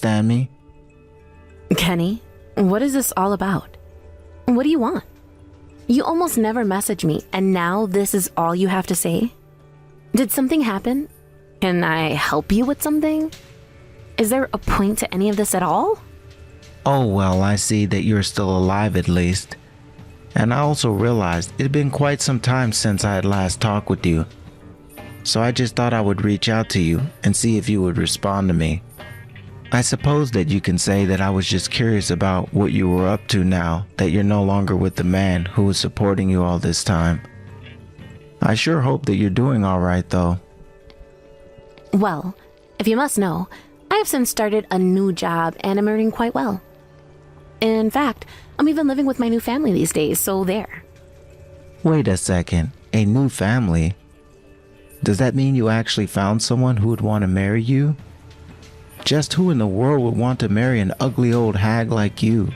understand me? Kenny, what is this all about? What do you want? You almost never message me, and now this is all you have to say? Did something happen? Can I help you with something? Is there a point to any of this at all? Oh, well, I see that you're still alive at least. And I also realized it had been quite some time since I had last talked with you. So I just thought I would reach out to you and see if you would respond to me. I suppose that you can say that I was just curious about what you were up to now that you're no longer with the man who was supporting you all this time. I sure hope that you're doing all right, though. Well, if you must know, I have since started a new job and I'm earning quite well. In fact, I'm even living with my new family these days, so there. Wait a second, a new family? Does that mean you actually found someone who would want to marry you? Just who in the world would want to marry an ugly old hag like you?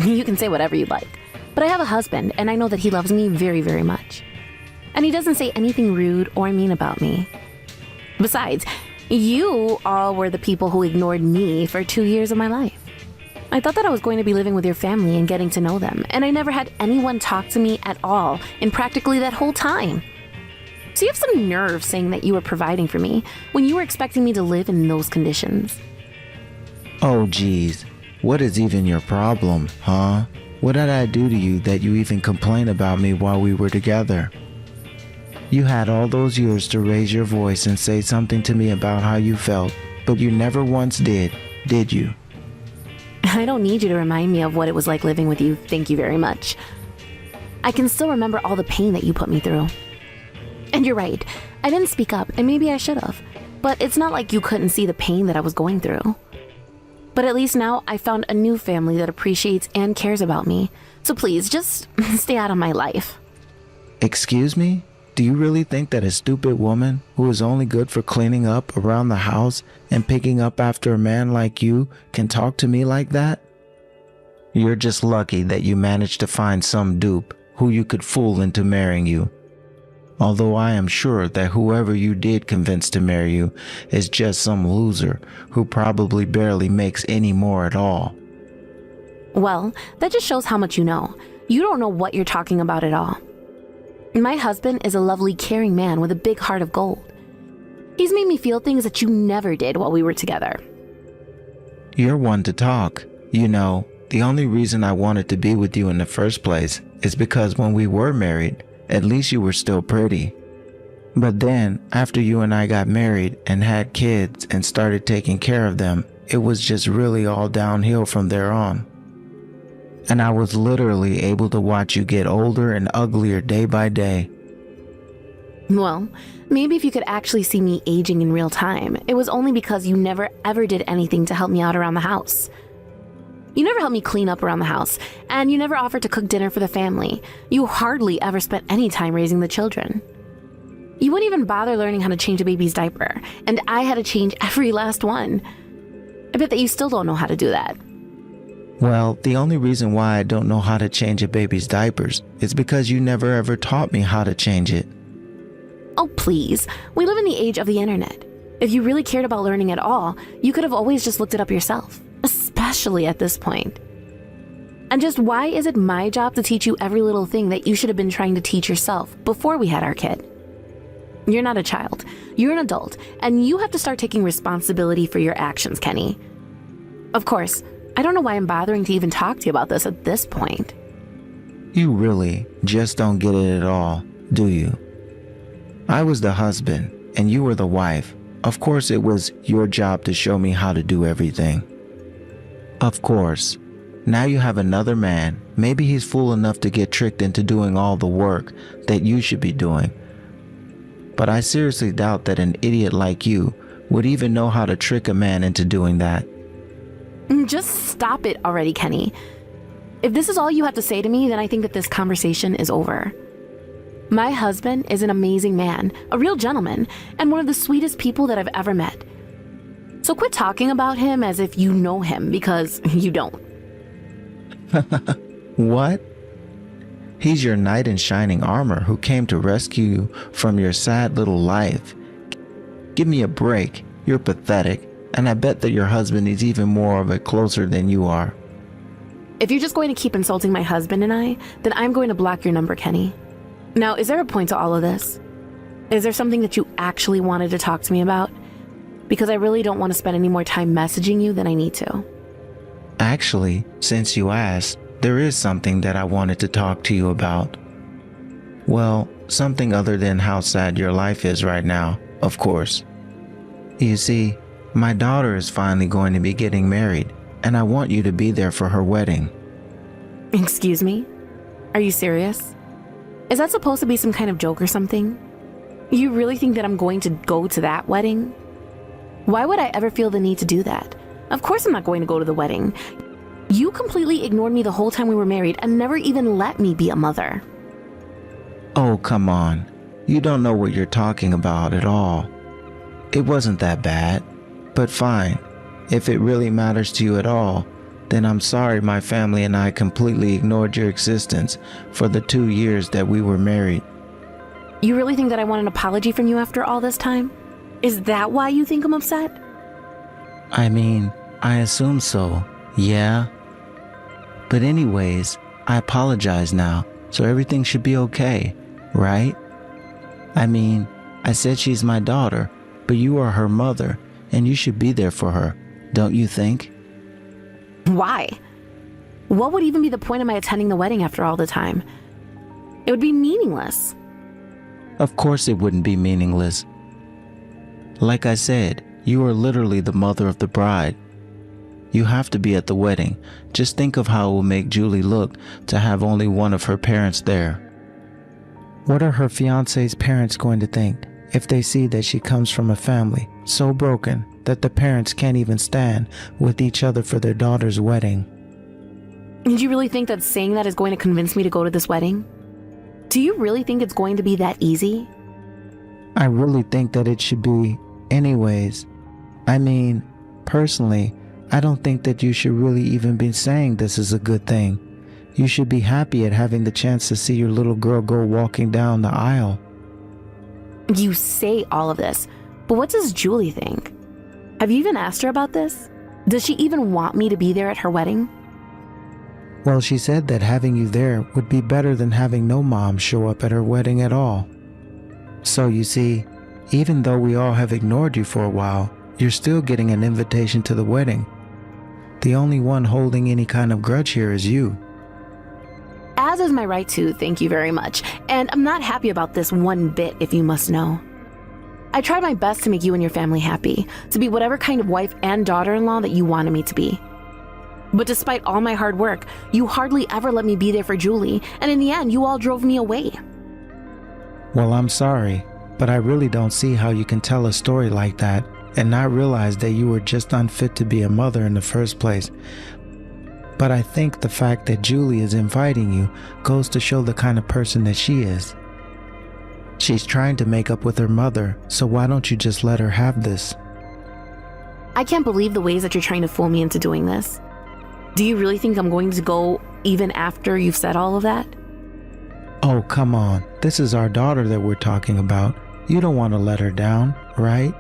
You can say whatever you like, but I have a husband and I know that he loves me very, very much. And he doesn't say anything rude or mean about me. Besides, you all were the people who ignored me for 2 years of my life. I thought that I was going to be living with your family and getting to know them, and I never had anyone talk to me at all in practically that whole time. So you have some nerve saying that you were providing for me when you were expecting me to live in those conditions. Oh geez, what is even your problem, huh? What did I do to you that you even complain about me while we were together? You had all those years to raise your voice and say something to me about how you felt, but you never once did you? I don't need you to remind me of what it was like living with you, thank you very much. I can still remember all the pain that you put me through. And you're right, I didn't speak up, and maybe I should have. But it's not like you couldn't see the pain that I was going through. But at least now I found a new family that appreciates and cares about me. So please, just stay out of my life. Excuse me? Do you really think that a stupid woman who is only good for cleaning up around the house and picking up after a man like you can talk to me like that? You're just lucky that you managed to find some dupe who you could fool into marrying you. Although I am sure that whoever you did convince to marry you is just some loser who probably barely makes any more at all. Well, that just shows how much you know. You don't know what you're talking about at all. My husband is a lovely, caring man with a big heart of gold. He's made me feel things that you never did while we were together. You're one to talk. You know, the only reason I wanted to be with you in the first place is because when we were married, at least you were still pretty. But then, after you and I got married and had kids and started taking care of them, it was just really all downhill from there on. And I was literally able to watch you get older and uglier day by day. Well, maybe if you could actually see me aging in real time, it was only because you never ever did anything to help me out around the house. You never helped me clean up around the house, and you never offered to cook dinner for the family. You hardly ever spent any time raising the children. You wouldn't even bother learning how to change a baby's diaper, and I had to change every last one. I bet that you still don't know how to do that. Well, the only reason why I don't know how to change a baby's diapers is because you never ever taught me how to change it. Oh, please. We live in the age of the internet. If you really cared about learning at all, you could have always just looked it up yourself, especially at this point. And just why is it my job to teach you every little thing that you should have been trying to teach yourself before we had our kid? You're not a child. You're an adult, and you have to start taking responsibility for your actions, Kenny. Of course, I don't know why I'm bothering to even talk to you about this at this point. You really just don't get it at all, do you? I was the husband, and you were the wife. Of course it was your job to show me how to do everything. Of course. Now you have another man. Maybe he's fool enough to get tricked into doing all the work that you should be doing. But I seriously doubt that an idiot like you would even know how to trick a man into doing that. Just stop it already, Kenny. If this is all you have to say to me, then I think that this conversation is over. My husband is an amazing man, a real gentleman, and one of the sweetest people that I've ever met. So quit talking about him as if you know him, because you don't. What? He's your knight in shining armor who came to rescue you from your sad little life. Give me a break. You're pathetic. And I bet that your husband is even more of a closer than you are. If you're just going to keep insulting my husband and I, then I'm going to block your number, Kenny. Now, is there a point to all of this? Is there something that you actually wanted to talk to me about? Because I really don't want to spend any more time messaging you than I need to. Actually, since you asked, there is something that I wanted to talk to you about. Well, something other than how sad your life is right now, of course. You see, my daughter is finally going to be getting married, and I want you to be there for her wedding. Excuse me? Are you serious? Is that supposed to be some kind of joke or something? You really think that I'm going to go to that wedding? Why would I ever feel the need to do that? Of course I'm not going to go to the wedding. You completely ignored me the whole time we were married and never even let me be a mother. Oh, come on. You don't know what you're talking about at all. It wasn't that bad, but fine. If it really matters to you at all, then I'm sorry my family and I completely ignored your existence for the 2 years that we were married. You really think that I want an apology from you after all this time? Is that why you think I'm upset? I mean, I assume so, yeah. But anyways, I apologize now, so everything should be okay, right? I mean, I said she's my daughter, but you are her mother, and you should be there for her, don't you think? Why? What would even be the point of my attending the wedding after all the time? It would be meaningless. Of course it wouldn't be meaningless. Like I said, you are literally the mother of the bride. You have to be at the wedding. Just think of how it will make Julie look to have only one of her parents there. What are her fiancé's parents going to think if they see that she comes from a family so broken that the parents can't even stand with each other for their daughter's wedding? Did you really think that saying that is going to convince me to go to this wedding? Do you really think it's going to be that easy? I really think that it should be anyways. I mean, personally, I don't think that you should really even be saying this is a good thing. You should be happy at having the chance to see your little girl go walking down the aisle. You say all of this, but what does Julie think? Have you even asked her about this? Does she even want me to be there at her wedding? Well, she said that having you there would be better than having no mom show up at her wedding at all. So you see, even though we all have ignored you for a while, you're still getting an invitation to the wedding. The only one holding any kind of grudge here is you. As is my right to, thank you very much. And I'm not happy about this one bit, if you must know. I tried my best to make you and your family happy, to be whatever kind of wife and daughter-in-law that you wanted me to be. But despite all my hard work, you hardly ever let me be there for Julie, and in the end, you all drove me away. Well, I'm sorry, but I really don't see how you can tell a story like that and not realize that you were just unfit to be a mother in the first place. But I think the fact that Julie is inviting you goes to show the kind of person that she is. She's trying to make up with her mother, so why don't you just let her have this? I can't believe the ways that you're trying to fool me into doing this. Do you really think I'm going to go even after you've said all of that? Oh, come on. This is our daughter that we're talking about. You don't want to let her down, right?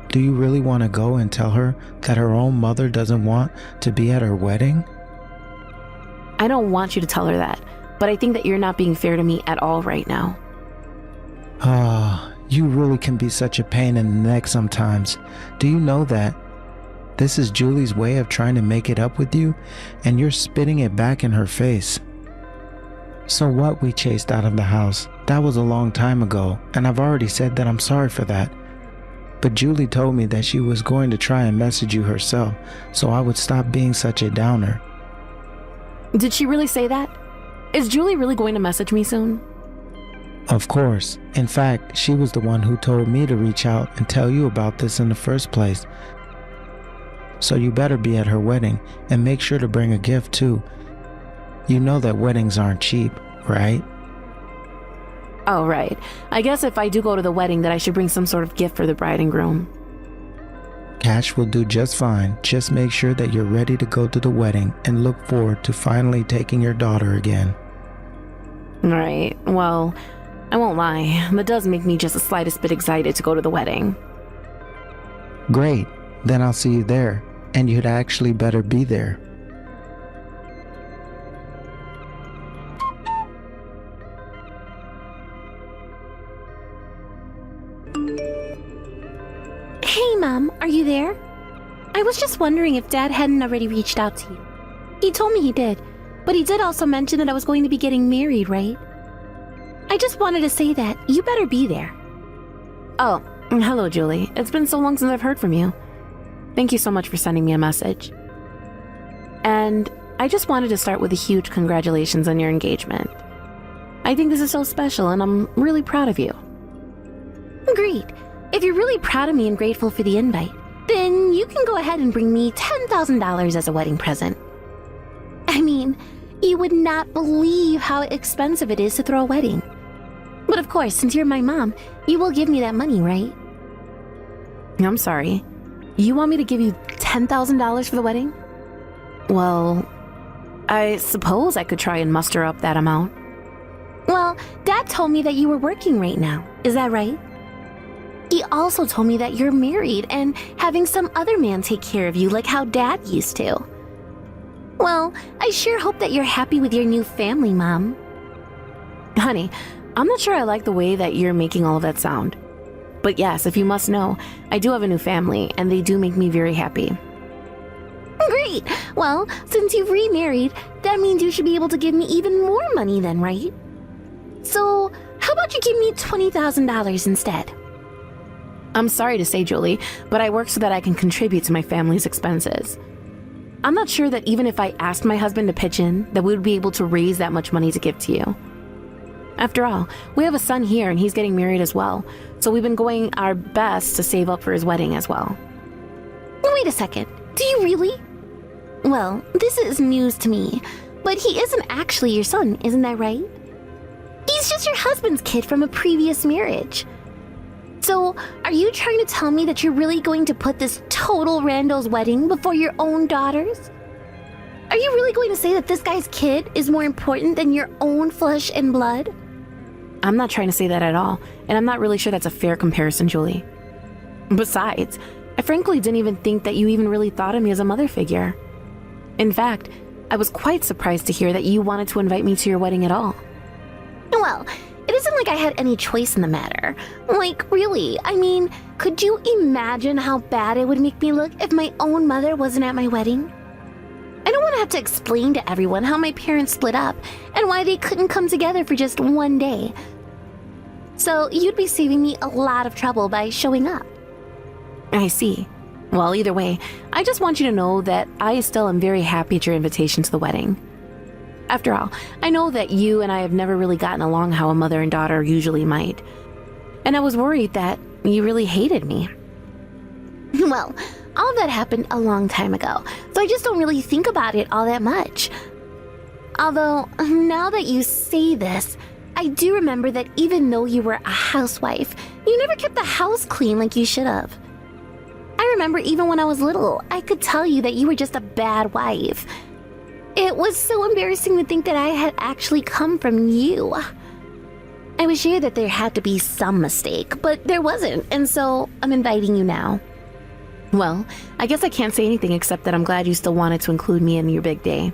Do you really want to go and tell her that her own mother doesn't want to be at her wedding? I don't want you to tell her that, but I think that you're not being fair to me at all right now. You really can be such a pain in the neck sometimes. Do you know that? This is Julie's way of trying to make it up with you, and you're spitting it back in her face. So what, we chased out of the house? That was a long time ago, and I've already said that I'm sorry for that. But Julie told me that she was going to try and message you herself, so I would stop being such a downer. Did she really say that? Is Julie really going to message me soon? Of course. In fact, she was the one who told me to reach out and tell you about this in the first place. So you better be at her wedding, and make sure to bring a gift too. You know that weddings aren't cheap, right? Oh, right. I guess if I do go to the wedding that I should bring some sort of gift for the bride and groom. Cash will do just fine. Just make sure that you're ready to go to the wedding and look forward to finally taking your daughter again. Right. Well, I won't lie. That does make me just the slightest bit excited to go to the wedding. Great. then I'll see you there, and you'd actually better be there. Hey, Mom, are you there? I was just wondering if Dad hadn't already reached out to you. He told me he did, but he did also mention that I was going to be getting married, right? I just wanted to say that you better be there. Oh, hello, Julie. It's been so long since I've heard from you. Thank you so much for sending me a message. And I just wanted to start with a huge congratulations on your engagement. I think this is so special, and I'm really proud of you. Great. If you're really proud of me and grateful for the invite, then you can go ahead and bring me $10,000 as a wedding present. I mean, you would not believe how expensive it is to throw a wedding. But of course, since you're my mom, you will give me that money, right? I'm sorry. You want me to give you $10,000 for the wedding? Well, I suppose I could try and muster up that amount. Well, Dad told me that you were working right now. Is that right? He also told me that you're married and having some other man take care of you like how Dad used to. Well, I sure hope that you're happy with your new family, Mom. Honey, I'm not sure I like the way that you're making all of that sound. But yes, if you must know, I do have a new family, and they do make me very happy. Great! Well, since you've remarried, that means you should be able to give me even more money then, right? So, how about you give me $20,000 instead? I'm sorry to say, Julie, but I work so that I can contribute to my family's expenses. I'm not sure that even if I asked my husband to pitch in, that we would be able to raise that much money to give to you. After all, we have a son here and he's getting married as well, so we've been going our best to save up for his wedding as well. Wait a second, do you really? Well, this is news to me, but he isn't actually your son, isn't that right? He's just your husband's kid from a previous marriage. So, are you trying to tell me that you're really going to put this total rando's wedding before your own daughter's? Are you really going to say that this guy's kid is more important than your own flesh and blood? I'm not trying to say that at all, and I'm not really sure that's a fair comparison, Julie. Besides, I frankly didn't even think that you even really thought of me as a mother figure. In fact, I was quite surprised to hear that you wanted to invite me to your wedding at all. Well, it isn't like I had any choice in the matter. Like, really, I mean, could you imagine how bad it would make me look if my own mother wasn't at my wedding? I don't want to have to explain to everyone how my parents split up and why they couldn't come together for just one day. So you'd be saving me a lot of trouble by showing up. I see. Well, either way, I just want you to know that I still am very happy at your invitation to the wedding. After all, I know that you and I have never really gotten along how a mother and daughter usually might. And I was worried that you really hated me. Well, all of that happened a long time ago, so I just don't really think about it all that much. Although, now that you say this, I do remember that even though you were a housewife, you never kept the house clean like you should have. I remember even when I was little, I could tell you that you were just a bad wife. It was so embarrassing to think that I had actually come from you. I was sure that there had to be some mistake, but there wasn't, and so I'm inviting you now. Well, I guess I can't say anything except that I'm glad you still wanted to include me in your big day.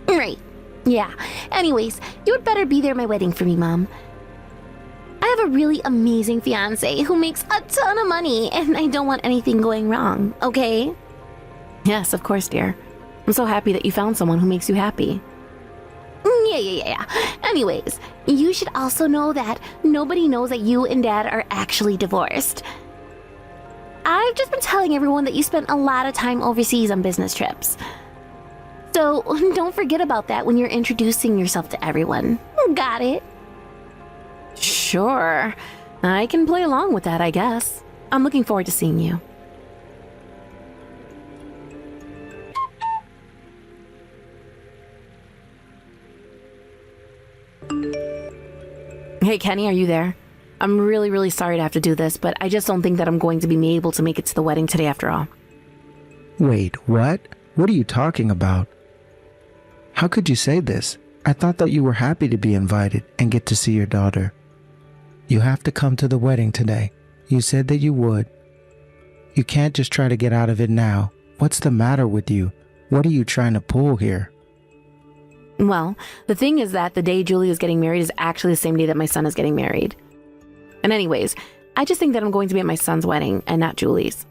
Right. Yeah. Anyways, you had better be there at my wedding for me, Mom. I have a really amazing fiancé who makes a ton of money, and I don't want anything going wrong, okay? Yes, of course, dear. I'm so happy that you found someone who makes you happy. Yeah. Anyways, you should also know that nobody knows that you and Dad are actually divorced. I've just been telling everyone that you spent a lot of time overseas on business trips. So don't forget about that when you're introducing yourself to everyone. Got it? Sure. I can play along with that, I guess. I'm looking forward to seeing you. Hey, Kenny, are you there? I'm really sorry to have to do this, but I just don't think that I'm going to be able to make it to the wedding today after all. Wait, what? What are you talking about? How could you say this? I thought that you were happy to be invited and get to see your daughter. You have to come to the wedding today. You said that you would. You can't just try to get out of it now. What's the matter with you? What are you trying to pull here? Well, the thing is that the day Julie is getting married is actually the same day that my son is getting married. And anyways, I just think that I'm going to be at my son's wedding and not Julie's.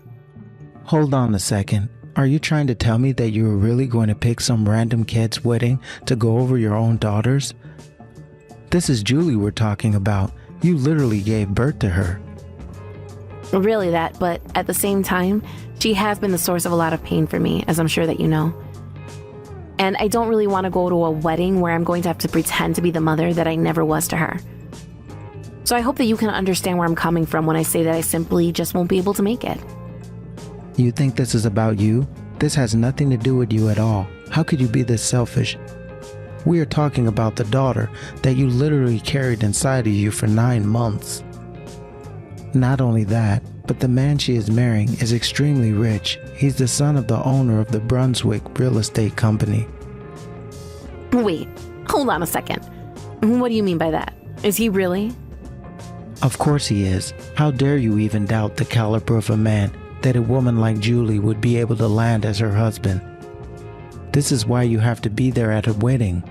Hold on a second. Are you trying to tell me that you were really going to pick some random kid's wedding to go over your own daughter's? This is Julie we're talking about. You literally gave birth to her. Really that, but at the same time, she has been the source of a lot of pain for me, as I'm sure that you know. And I don't really want to go to a wedding where I'm going to have to pretend to be the mother that I never was to her. So I hope that you can understand where I'm coming from when I say that I simply just won't be able to make it. You think this is about you? This has nothing to do with you at all. How could you be this selfish? We are talking about the daughter that you literally carried inside of you for 9 months. Not only that, but the man she is marrying is extremely rich. He's the son of the owner of the Brunswick real estate company. Wait, hold on a second. What do you mean by that? Is he really? Of course he is. How dare you even doubt the caliber of a man that a woman like Julie would be able to land as her husband? This is why you have to be there at her wedding.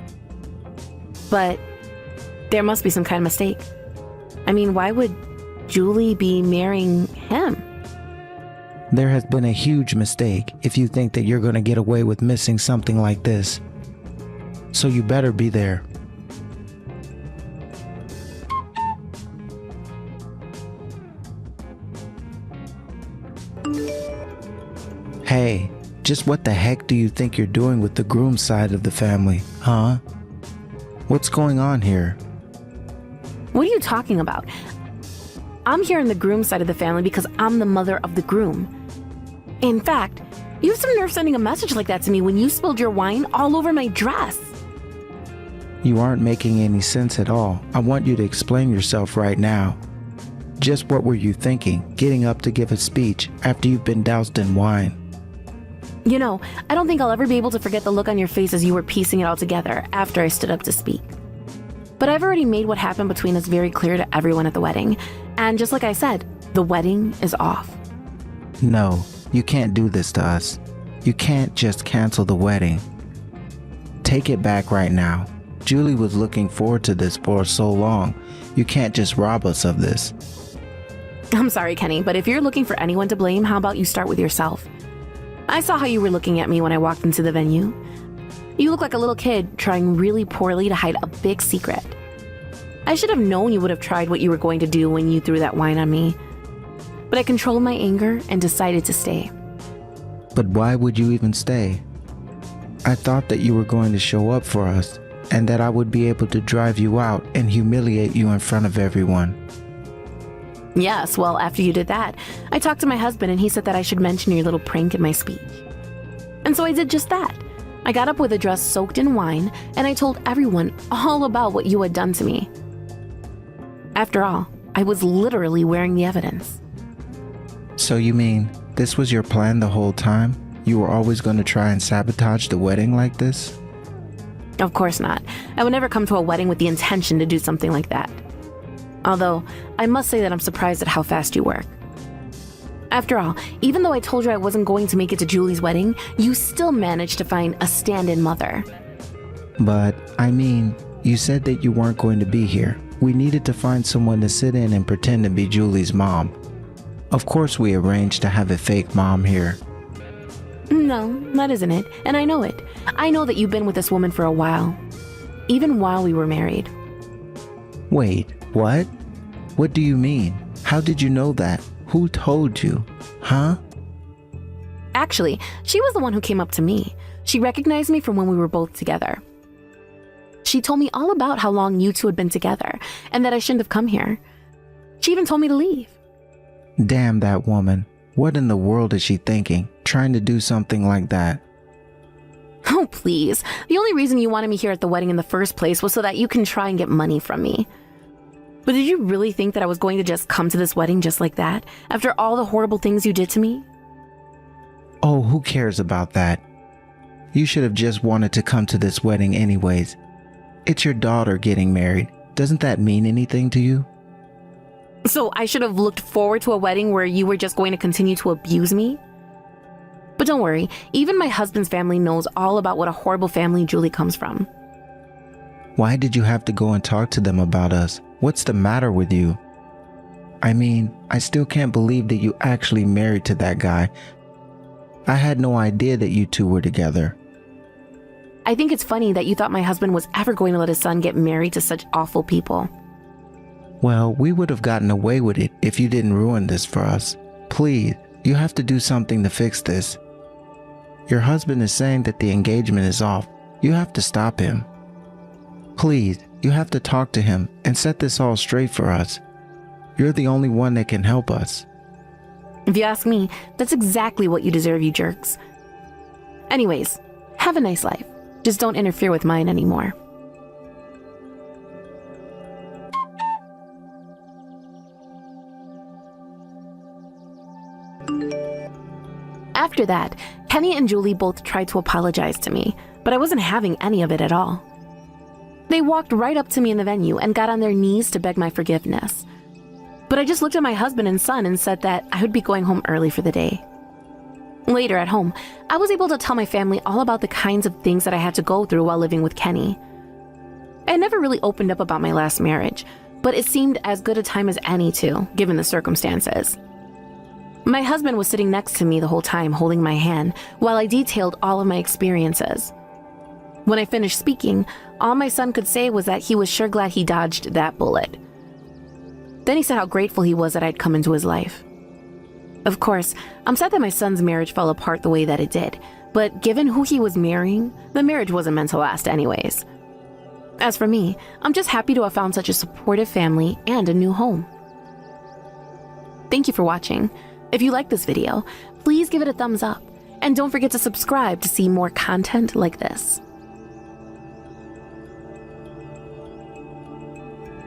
But there must be some kind of mistake. I mean, why would Julie be marrying him? There has been a huge mistake if you think that you're going to get away with missing something like this. So you better be there. Hey, just what the heck do you think you're doing with the groom side of the family, huh? What's going on here? What are you talking about? I'm here on the groom side of the family because I'm the mother of the groom. In fact, you have some nerve sending a message like that to me when you spilled your wine all over my dress. You aren't making any sense at all. I want you to explain yourself right now. Just what were you thinking, getting up to give a speech after you've been doused in wine? You know, I don't think I'll ever be able to forget the look on your face as you were piecing it all together after I stood up to speak. But I've already made what happened between us very clear to everyone at the wedding. And just like I said, the wedding is off. No, you can't do this to us. You can't just cancel the wedding. Take it back right now. Julie was looking forward to this for so long. You can't just rob us of this. I'm sorry, Kenny, but if you're looking for anyone to blame, how about you start with yourself? I saw how you were looking at me when I walked into the venue. You look like a little kid trying really poorly to hide a big secret. I should have known you would have tried what you were going to do when you threw that wine on me. But I controlled my anger and decided to stay. But why would you even stay? I thought that you were going to show up for us and that I would be able to drive you out and humiliate you in front of everyone. Yes, well, after you did that, I talked to my husband and he said that I should mention your little prank in my speech. And so I did just that. I got up with a dress soaked in wine and I told everyone all about what you had done to me. After all, I was literally wearing the evidence. So you mean this was your plan the whole time? You were always going to try and sabotage the wedding like this? Of course not. I would never come to a wedding with the intention to do something like that. Although, I must say that I'm surprised at how fast you work. After all, even though I told you I wasn't going to make it to Julie's wedding, you still managed to find a stand-in mother. But, I mean, you said that you weren't going to be here. We needed to find someone to sit in and pretend to be Julie's mom. Of course we arranged to have a fake mom here. No, that isn't it, and I know it. I know that you've been with this woman for a while. Even while we were married. Wait, what? What do you mean? How did you know that? Who told you? Huh? Actually, she was the one who came up to me. She recognized me from when we were both together. She told me all about how long you two had been together, and that I shouldn't have come here. She even told me to leave. Damn that woman. What in the world is she thinking? Trying to do something like that? Oh, please. The only reason you wanted me here at the wedding in the first place was so that you can try and get money from me. But did you really think that I was going to just come to this wedding just like that, after all the horrible things you did to me? Oh, who cares about that? You should have just wanted to come to this wedding anyways. It's your daughter getting married. Doesn't that mean anything to you? So I should have looked forward to a wedding where you were just going to continue to abuse me? But don't worry, even my husband's family knows all about what a horrible family Julie comes from. Why did you have to go and talk to them about us? What's the matter with you? I mean, I still can't believe that you actually married to that guy. I had no idea that you two were together. I think it's funny that you thought my husband was ever going to let his son get married to such awful people. Well, we would have gotten away with it if you didn't ruin this for us. Please, you have to do something to fix this. Your husband is saying that the engagement is off. You have to stop him. Please, you have to talk to him and set this all straight for us. You're the only one that can help us. If you ask me, that's exactly what you deserve, you jerks. Anyways, have a nice life. Just don't interfere with mine anymore. After that, Kenny and Julie both tried to apologize to me, but I wasn't having any of it at all. They walked right up to me in the venue and got on their knees to beg my forgiveness. But I just looked at my husband and son and said that I would be going home early for the day. Later at home, I was able to tell my family all about the kinds of things that I had to go through while living with Kenny. I had never really opened up about my last marriage, but it seemed as good a time as any to, given the circumstances. My husband was sitting next to me the whole time, holding my hand, while I detailed all of my experiences. When I finished speaking, all my son could say was that he was sure glad he dodged that bullet. Then he said how grateful he was that I'd come into his life. Of course, I'm sad that my son's marriage fell apart the way that it did, but given who he was marrying, the marriage wasn't meant to last anyways. As for me, I'm just happy to have found such a supportive family and a new home. Thank you for watching. If you like this video, please give it a thumbs up, and don't forget to subscribe to see more content like this.